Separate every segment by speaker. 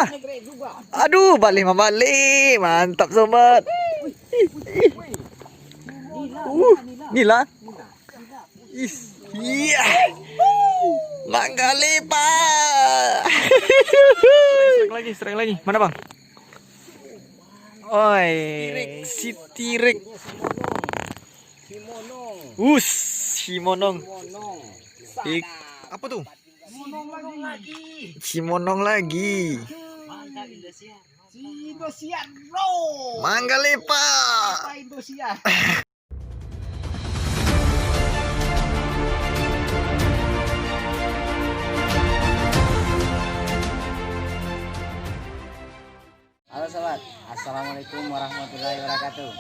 Speaker 1: Ah, aduh, balik membalik. Mantap sobat. Nila. Iya. Mangga lepas. Strike lagi. Mana bang? Oi, si Tirek. Simonong. Apa tuh? Simonong lagi.
Speaker 2: Indosiar, bro.
Speaker 1: Mangga lepas.
Speaker 2: Indosiar.
Speaker 3: Halo sobat, assalamualaikum warahmatullahi wabarakatuh.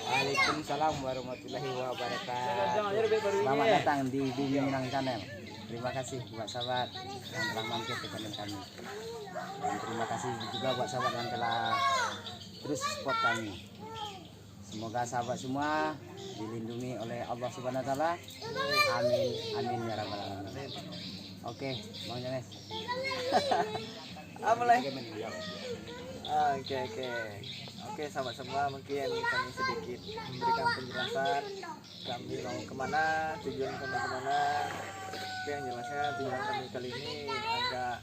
Speaker 3: Waalaikumsalam warahmatullahi wabarakatuh. Selamat datang di Bumi Minang Channel. Terima kasih buat sahabat yang telah mampir ke channel kami. Dan terima kasih juga buat sahabat yang telah terus support kami. Semoga sahabat semua dilindungi oleh Allah Subhanahu wa taala. Amin amin ya rabbal alamin. Oke, Bang Janes.
Speaker 1: Apa lagi? Oke, sahabat semua, mungkin kami sedikit memberikan penjelasan kami mau kemana, tujuan kami kemana. Tapi yang jelasnya tujuan kami kali ini agak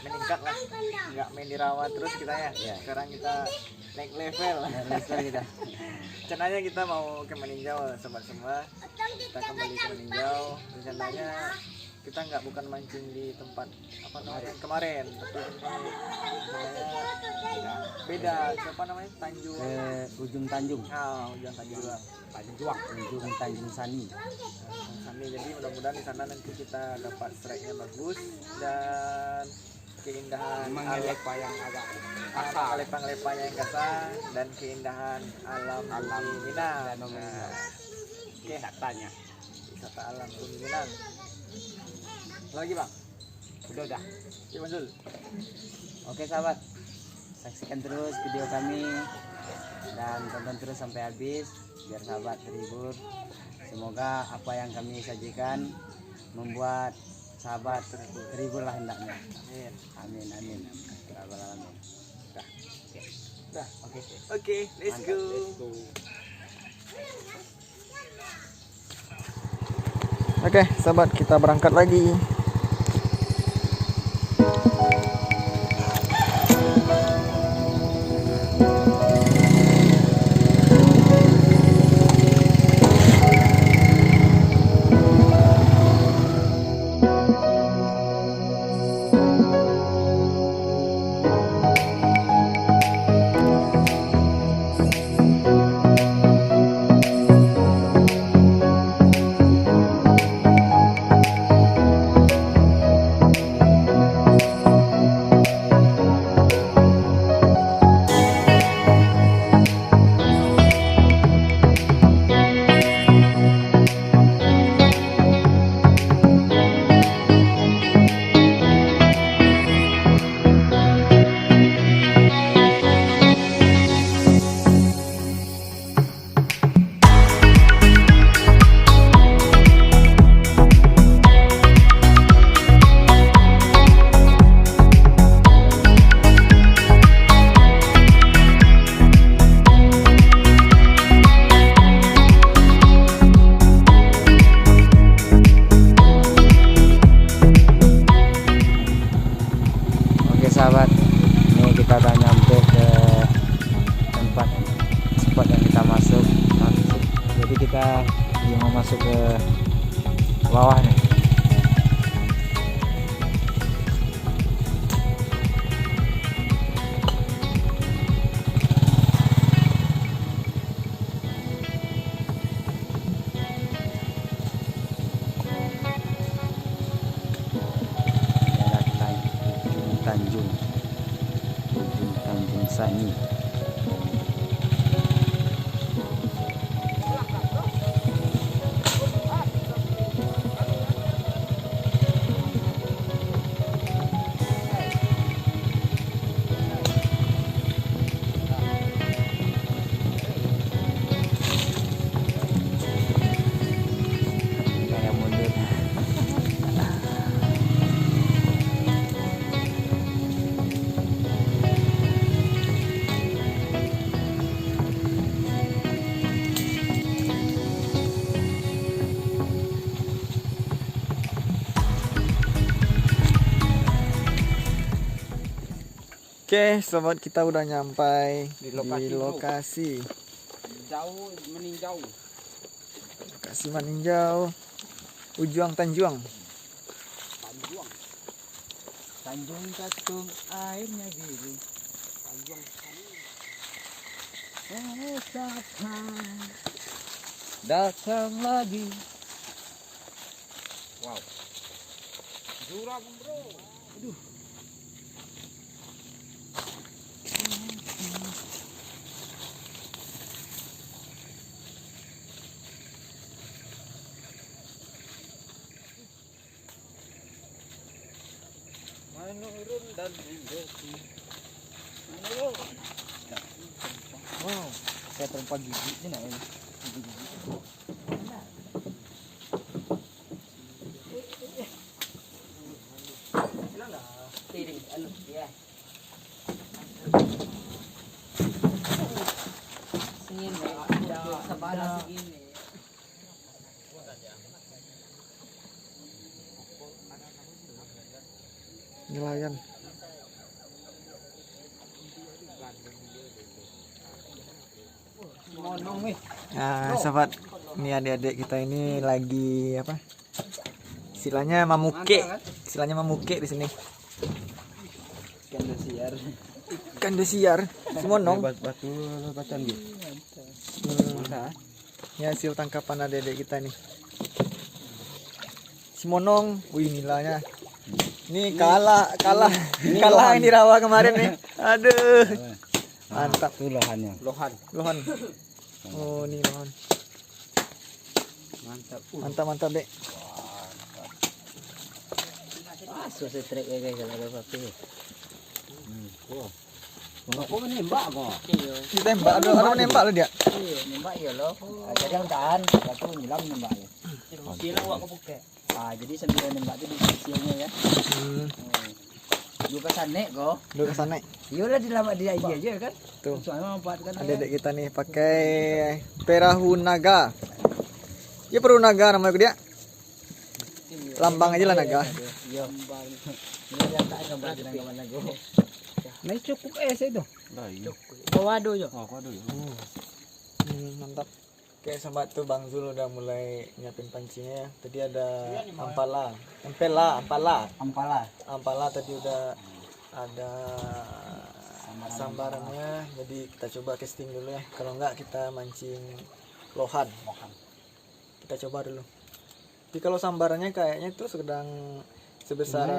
Speaker 1: meningkat lah, nggak main dirawat terus kita ya. Sekarang kita naik level.
Speaker 3: Kita.
Speaker 1: Rencananya kita mau ke meninjau sahabat semua. Kita kembali ke meninjau. Rencananya kita bukan mancing di tempat apa namanya kemarin, tapi ini namanya beda. Siapa namanya? Tanjung.
Speaker 3: Ujung Tanjung.
Speaker 1: Ujung Tanjung.
Speaker 3: Ujung Tanjung Sani.
Speaker 1: Sani. Jadi mudah-mudahan di sana nanti kita dapat strike-nya bagus dan keindahan lepa yang agak kasar, lepa-lepanya yang kasar dan keindahan alam Bumi Minang. Oke, wisata alam Bumi Minang. Lagi bang?
Speaker 3: Udah.
Speaker 1: Ya Mansul.
Speaker 3: Oke sahabat, saksikan terus video kami dan tonton terus sampai habis biar sahabat terhibur. Semoga apa yang kami sajikan membuat sahabat terhibur lah hendaknya. Amin. Udah.
Speaker 1: Oke, let's go. Oke, sahabat, kita berangkat lagi.
Speaker 3: Sahabat, ini kita udah nyampe ke tempat spot yang kita masuk. Jadi kita mau masuk ke bawah nih. Tanjung Sani.
Speaker 1: Oke, sobat, kita udah nyampai
Speaker 3: Di
Speaker 1: di
Speaker 3: lokasi, bro.
Speaker 1: lokasi.
Speaker 3: Jauh meninjau.
Speaker 1: Lokasi meninjau Ujuang Tanjuang.
Speaker 3: Tanjung. Tanjung Katung airnya biru. Tanjung datang lagi. Wow. Jurang, bro. Aduh. Menurun dan mendaki. Menurun. Wow, saya terlupa gigi nak ini.
Speaker 1: Nelayan. Nah, sobat, ini adik-adik kita ini lagi apa? Istilahnya mamuke. Istilahnya mamuke di sini. Ikan desiar. Simonong.
Speaker 3: Batu bacaan gitu.
Speaker 1: Ya, hasil tangkapan adik-adik kita nih. Simonong. Wih, nilainya. Ini kalah yang di rawa kemarin nih. Aduh. Mantap.
Speaker 3: Itu lohannya.
Speaker 1: Lohan. Oh, ini lohan. Mantap, Dek.
Speaker 3: Susah trek kayak kalau pakai. Kok menembak kok?
Speaker 1: Ditembak, ada menembak loh dia.
Speaker 3: Iya, nembak ya loh. Jadi yang tahan, satu nyelam nembak ya.
Speaker 2: Sila wak kebuka.
Speaker 3: Jadi sambil nembak itu di sisinya ya. Dua kesanek kok.
Speaker 1: Dulu ke sana.
Speaker 3: Iya lah dilambat dia aja kan.
Speaker 1: Tuh.
Speaker 3: Soalnya memanfaatkan
Speaker 1: Adik-adik kita nih pakai perahu naga. Ya perahu naga namanya dia. Lambang aja lah naga.
Speaker 3: Iya. Ini yang tak gambar dengan gambar naga. Nah cukup itu. Waduh yo.
Speaker 1: Mantap. Oke, sobat, tuh Bang Zul udah mulai nyiapin pancingnya ya. Tadi ada ampala tadi udah ada sambarannya. Jadi kita coba casting dulu ya. Kalau enggak kita mancing lohan. Kita coba dulu. Tapi kalau sambarannya kayaknya itu sedang sebesar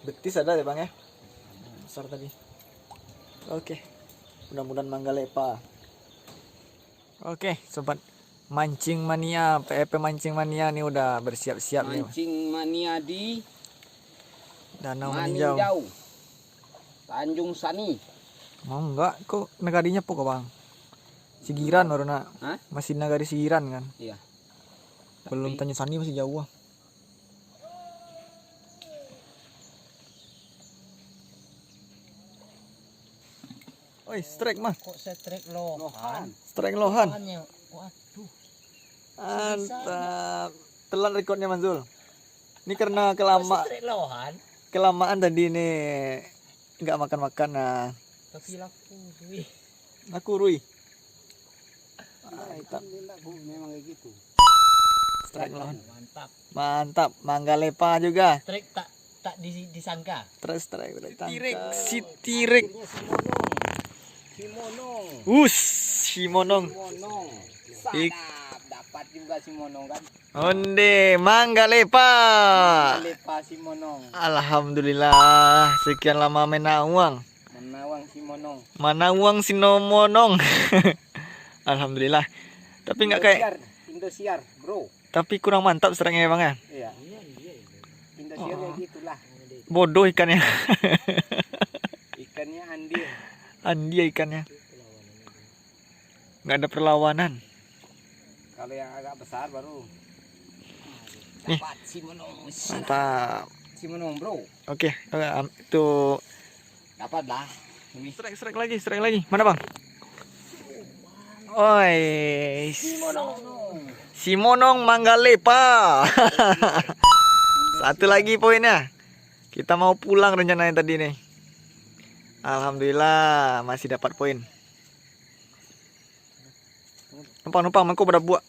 Speaker 1: betis ada ya Bang ya. Besar tadi. Oke. Mudah-mudahan mangga lepa. Oke, sobat, mancing mania, PEP mancing mania nih udah bersiap-siap nih.
Speaker 3: Mancing mania di
Speaker 1: Danau Meninjau.
Speaker 3: Tanjung Sani.
Speaker 1: Mau enggak kok negarinya pokok Bang. Sigiran baru nak.
Speaker 3: Hah?
Speaker 1: Masih negari Sigiran kan.
Speaker 3: Iya.
Speaker 1: Belum Tanjung Sani masih jauh. Oi, strike mah.
Speaker 2: Kok saya trek lohan?
Speaker 1: Strike lohan.
Speaker 2: Lohannya. Waduh.
Speaker 1: Mantap. Telan rekornya Manzul. Ini karena
Speaker 2: Trek lohan.
Speaker 1: kelamaan tadi nih nggak makan-makan. Nah,
Speaker 2: Tapi laku. Wih.
Speaker 1: aku Rui.
Speaker 3: Memang kayak gitu.
Speaker 1: Strike lohan.
Speaker 2: Mantap.
Speaker 1: Mantap, mangga lepa juga.
Speaker 2: Trek tak disangka.
Speaker 1: Terus strike udah tangkap. Si Tirek.
Speaker 3: Simonong.
Speaker 1: Simonong.
Speaker 3: Sadap. Dapat juga Simonong kan.
Speaker 1: Onde, mangga lepa.
Speaker 3: Lepa Simonong.
Speaker 1: Alhamdulillah, sekian lama menawang.
Speaker 3: Menawang Simonong.
Speaker 1: Manawang sinomonong. Alhamdulillah. Tapi nggak kayak,
Speaker 3: Indosiar, bro.
Speaker 1: tapi kurang mantap strike-nya Bang ya.
Speaker 3: Iya. Indosiar kayak gitulah.
Speaker 1: Bodoh ikannya.
Speaker 3: Ikannya andil.
Speaker 1: Andi ikannya. Nggak ada perlawanan.
Speaker 3: Kalau yang agak besar baru.
Speaker 1: Nih.
Speaker 3: Dapat Simonong.
Speaker 1: Mantap.
Speaker 3: Simonong, bro.
Speaker 1: Oke, itu
Speaker 3: Dapat lah. Ini
Speaker 1: strike lagi. Mana Bang? Oi, Simonong mangga lepa. Satu lagi poinnya. Kita mau pulang rencananya tadi nih. Alhamdulillah masih dapat poin. Numpang mangkuk pada buat.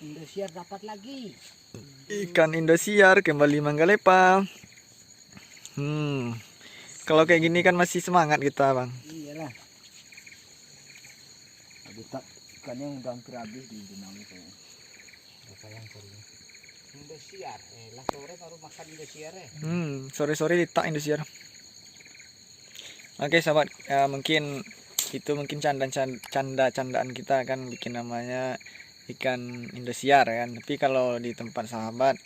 Speaker 2: Indosiar dapat lagi.
Speaker 1: Ikan Indosiar kembali Manggalepa. Kalau kayak gini kan masih semangat kita, Bang.
Speaker 2: Iyalah. Habis tak ikannya udah hampir habis di danau itu. Sayang sorry. Indosiar, lah sore baru makan Indosiar ya.
Speaker 1: Sore-sore ditak Indosiar. Oke sahabat, mungkin canda-candaan kita kan bikin namanya ikan Indosiar kan. Tapi kalau di tempat sahabat,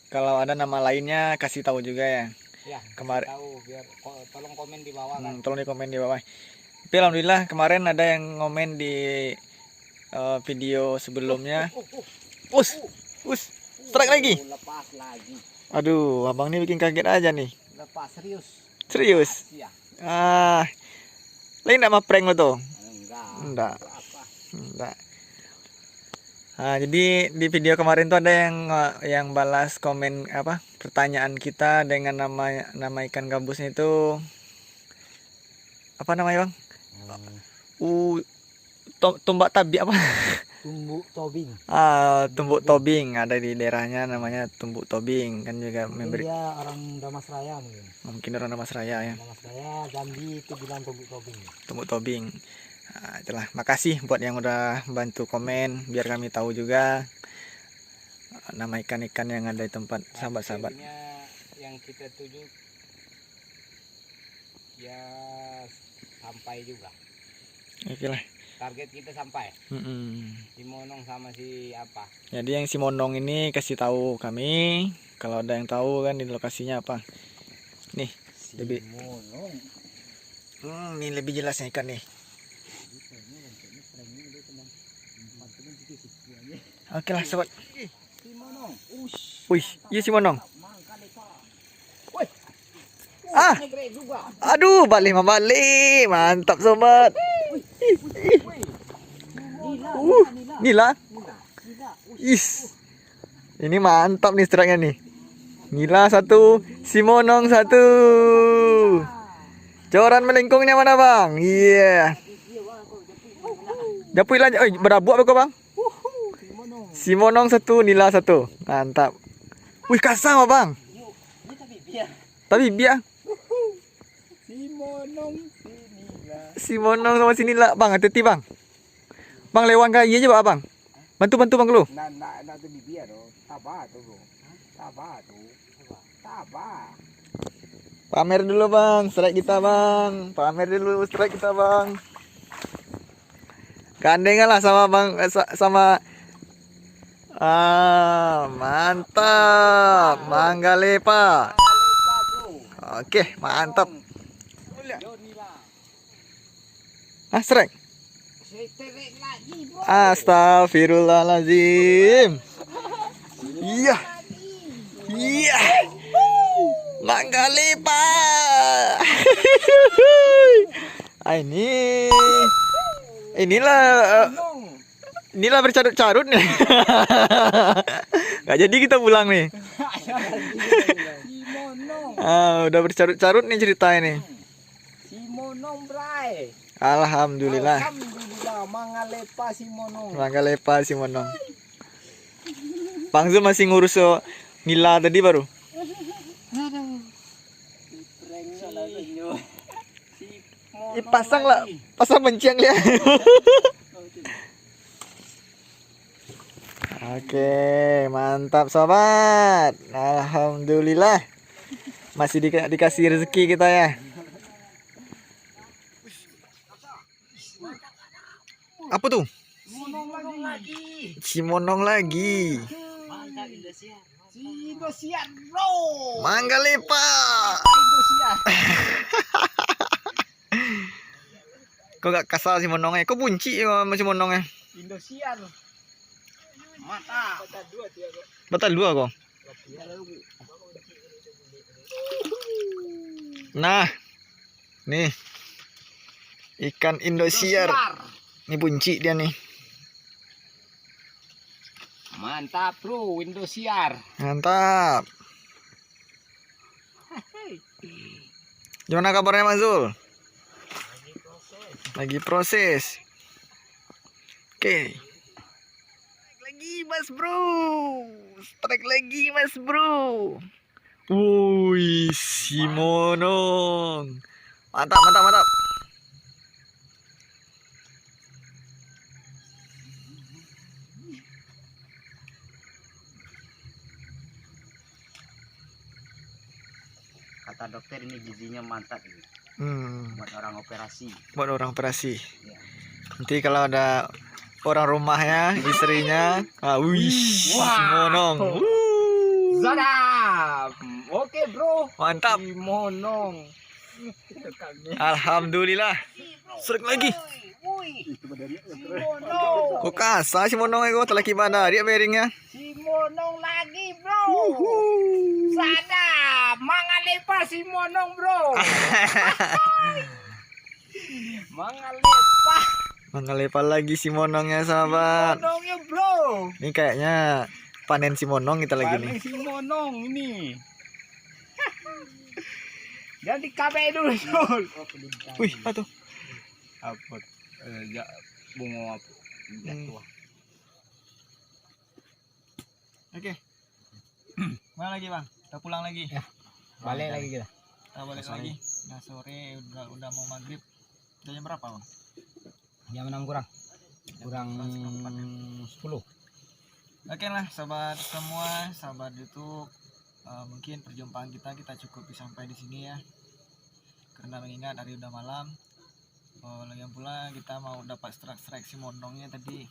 Speaker 1: kalau ada nama lainnya kasih tahu juga ya.
Speaker 2: Ya,
Speaker 1: Kemarin
Speaker 2: tahu biar tolong komen di bawah kan.
Speaker 1: tolong di komen di bawah. Tapi alhamdulillah kemarin ada yang ngomen di video sebelumnya. Strike lagi.
Speaker 2: Lepas lagi.
Speaker 1: Aduh, abang ini bikin kaget aja nih.
Speaker 2: Lepas serius.
Speaker 1: Serius.
Speaker 2: Ya.
Speaker 1: Lain enggak prank lo tuh?
Speaker 2: Enggak.
Speaker 1: Enggak. Jadi di video kemarin tuh ada yang balas komen pertanyaan kita dengan nama ikan gabusnya itu apa namanya, Bang? Tumbak tabi apa?
Speaker 2: Tumbuk tobing.
Speaker 1: Tumbuk tobing, ada di daerahnya namanya tumbuk tobing kan juga memberi.
Speaker 2: Dia orang Damas Raya mungkin.
Speaker 1: Mungkin orang Damas Raya ya.
Speaker 2: Damas Raya, Jambi itu bilang tumbuk tobing.
Speaker 1: Tumbuk tobing. Itulah, makasih buat yang udah bantu komen biar kami tahu juga nama ikan-ikan yang ada di tempat sahabat-sahabat.
Speaker 2: Yang kita tuju ya sampai juga.
Speaker 1: Oke lah.
Speaker 2: Target kita sampai. Si Monong sama si apa?
Speaker 1: Jadi yang si Monong ini kasih tahu kami kalau ada yang tahu kan di lokasinya apa. Nih,
Speaker 2: Si
Speaker 1: lebih
Speaker 2: Monong.
Speaker 1: ini lebih jelasnya ikan nih. Oke lah sobat.
Speaker 2: Si Monong.
Speaker 1: Wih, iya si Monong.
Speaker 2: Wih.
Speaker 1: Ah, aduh, balik. Mantap sobat. Nila. Ini mantap nih strike-nya nih. Nila 1, si Monong 1. Coran melengkungnya mana, Bang? Iya. Japui lanjut. Berabuk apa kau, Bang? Si Monong 1, Nila 1. Mantap. Wih, kasar mah, Bang. Tapi biar. Si Monong sama si Nila, Bang, hati-hati, Bang. Bang lewat kaki aja, Bang. Bantu Bang lu.
Speaker 2: Nah tu bibia tu. Tabah tu, bro. Tabah.
Speaker 1: Pamer dulu, Bang, strike kita, Bang. Pamer dulu strike kita, Bang. Gandengan lah sama Bang sama mantap. Manggalepa. Oke, mantap. Strike. Astagfirullahaladzim. Iya. Manggalepa. Inilah bercarut-carut nih. Gak jadi kita pulang nih. Udah bercarut-carut nih ceritanya nih.
Speaker 2: Si Monong, bray.
Speaker 1: Alhamdulillah.
Speaker 2: Manggalepa si Monong.
Speaker 1: Manggalepa si Monong. Bang Zul masih ngurus Nila tadi baru. Pasang benciang lihat. Oke, mantap sobat. Alhamdulillah. Masih dikasih rezeki kita ya. Apa tuh? Si Monong lagi.
Speaker 2: Si Indosiar, bro.
Speaker 1: Manggalepa.
Speaker 2: Indosiar.
Speaker 1: Kok gak kasar si Monongnya? Kok bunci sama si Monongnya?
Speaker 2: Indosiar. Mata.
Speaker 1: Batal 2 kok. Nah. Nih. Ikan Indosiar. Ini bunci dia nih.
Speaker 2: Mantap, bro, Indosiar.
Speaker 1: Mantap. Gimana kabarnya Mas Zul? Lagi proses. Oke. Lagi Mas Bro. Strike lagi Mas Bro. Woi, si Monong. Mantap, mantap, mantap.
Speaker 3: Kata dokter ini gizinya mantap ini. Buat orang operasi.
Speaker 1: Buat orang operasi.
Speaker 3: Ya.
Speaker 1: Nanti kalau ada orang rumahnya, istrinya, wih, si Monong.
Speaker 2: Zadap. Oke bro.
Speaker 1: Mantap.
Speaker 2: Si Monong.
Speaker 1: Alhamdulillah. Strike lagi.
Speaker 2: Si Monong.
Speaker 1: Kok kasar si Monong itu telah gimana dia bearingnya.
Speaker 2: Si Monong lagi bro. Sadap. Mangalepa si Monong bro. Mangalepa.
Speaker 1: Mangalepa lagi si Monongnya sahabat.
Speaker 2: Monongnya bro.
Speaker 1: Ini kayaknya panen si Monong kita lagi nih.
Speaker 2: Panen si Monong ini. Dan di KP dulu Sul.
Speaker 1: Wih, apa tuh?
Speaker 2: Apa? Bunga apa? Jatuh.
Speaker 1: Oke. Mana lagi bang? Kita pulang lagi.
Speaker 2: Ya. Balik lagi kita.
Speaker 1: Kita balik lagi. Udah sore, udah mau maghrib. Udah jam berapa bang?
Speaker 2: Jam 6 kurang. Kurang 10.
Speaker 1: Oke lah sahabat semua, sahabat YouTube. Mungkin perjumpaan kita cukup sampai di sini ya. Karena mengingat hari udah malam. Lagi pula kita mau dapat strike si Monongnya tadi.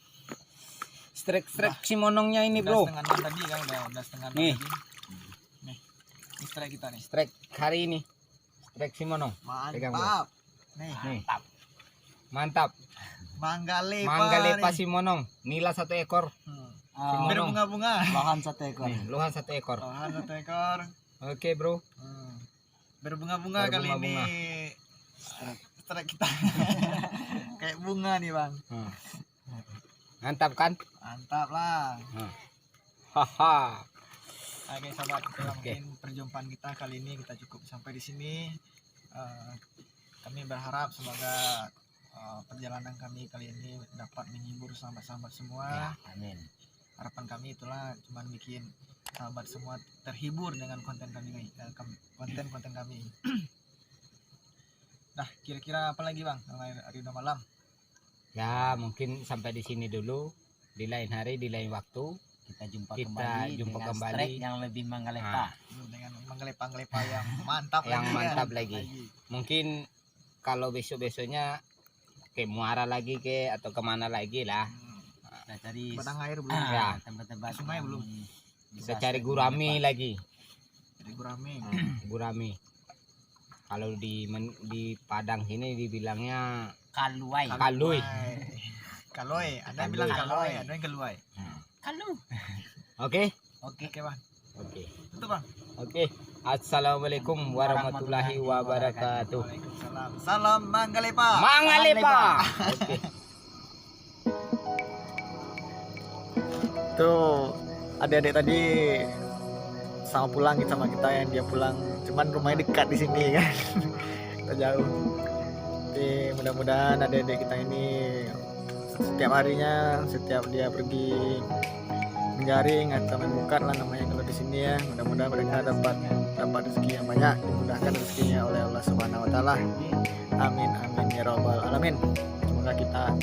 Speaker 2: Strike si Monongnya ini bro.
Speaker 1: Udah setengah 6 tadi kan, udah setengah 6
Speaker 2: Nih.
Speaker 1: tadi. Nih, ini strike kita nih.
Speaker 2: Strike hari ini. Strike si Monong. Pegang, bro.
Speaker 1: Mantap. Nih,
Speaker 2: Mantap. Mantap.
Speaker 1: Manggalepa.
Speaker 2: Manggalepa
Speaker 1: nih.
Speaker 2: si Monong. Nila 1 ekor. Si Monong.
Speaker 1: Berbunga-bunga.
Speaker 3: Bahan 1 ekor.
Speaker 2: Nih, luhan 1 ekor.
Speaker 1: Tahan 1 ekor.
Speaker 2: Oke bro.
Speaker 1: Berbunga-bunga kali ini.
Speaker 2: Berbunga-bunga.
Speaker 1: Strike kita. Kayak bunga nih bang.
Speaker 2: Mantap kan?
Speaker 1: Mantap lah.
Speaker 2: Haha.
Speaker 1: Oke sahabat, itulah
Speaker 2: Oke.
Speaker 1: mungkin perjumpaan kita kali ini kita cukup sampai di sini. Kami berharap semoga perjalanan kami kali ini dapat menghibur sahabat-sahabat semua.
Speaker 2: Ya, amin.
Speaker 1: Harapan kami itulah cuman bikin sahabat semua terhibur dengan konten kami, konten kami. Nah, kira-kira apa lagi bang? Hari udah malam.
Speaker 2: Ya, mungkin sampai di sini dulu. Di lain hari, di lain waktu
Speaker 3: Kita jumpa
Speaker 2: kita
Speaker 3: kembali
Speaker 2: jumpa
Speaker 3: dengan
Speaker 2: kembali.
Speaker 3: strike yang lebih mangalepa.
Speaker 1: Dengan menggelepa-gelepa yang mantap
Speaker 2: Yang
Speaker 1: lagi,
Speaker 2: mantap
Speaker 1: kan?
Speaker 2: lagi. Mungkin kalau besok-besoknya ke Muara lagi ke atau kemana lagi lah.
Speaker 3: Kita cari
Speaker 1: Batang air belum?
Speaker 2: Ya.
Speaker 3: tempat-tempat
Speaker 1: Sungai
Speaker 3: yang
Speaker 1: belum?
Speaker 3: bisa
Speaker 2: Kita cari
Speaker 3: strike
Speaker 2: gurami
Speaker 3: mangalepa.
Speaker 2: lagi.
Speaker 1: Jadi gurame.
Speaker 2: Gurami. Kalau di Padang sini dibilangnya
Speaker 3: Kaluai.
Speaker 2: Kalui.
Speaker 1: Kaloi. Ada yang
Speaker 2: Kalui.
Speaker 1: bilang kaloi, ada yang keluai.
Speaker 3: Kalu.
Speaker 2: Oke?
Speaker 1: Oke bang.
Speaker 2: Oke.
Speaker 1: Itu bang.
Speaker 2: Oke. Assalamualaikum warahmatullahi wabarakatuh.
Speaker 1: Waalaikumsalam. Salam Manggalepa.
Speaker 2: Mangalepa. Oke.
Speaker 1: Tuh adik-adik tadi sama pulang sama kita yang dia pulang, cuman rumahnya dekat di sini kan. Kita jauh. Tapi mudah-mudahan adik-adik kita ini setiap harinya, setiap dia pergi menjaring atau membuka lah namanya kalau di sini ya, mudah-mudahan mereka dapat rezeki yang banyak, dimudahkan rezekinya oleh Allah Subhanahu Wa Taala. Amin amin ya robbal alamin. Semoga kita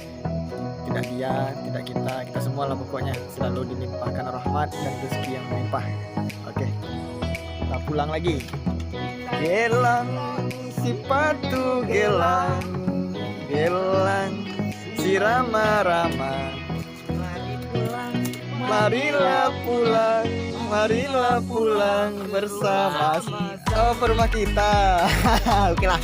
Speaker 1: tidak dia, tidak kita semua lah pokoknya selalu dilimpahkan rahmat dan rezeki yang melimpah. Oke, kita pulang lagi. Gelang sipatu gelang, gelang si rama-rama. Marilah pulang bersama. Oh, rumah kita. Oke lah.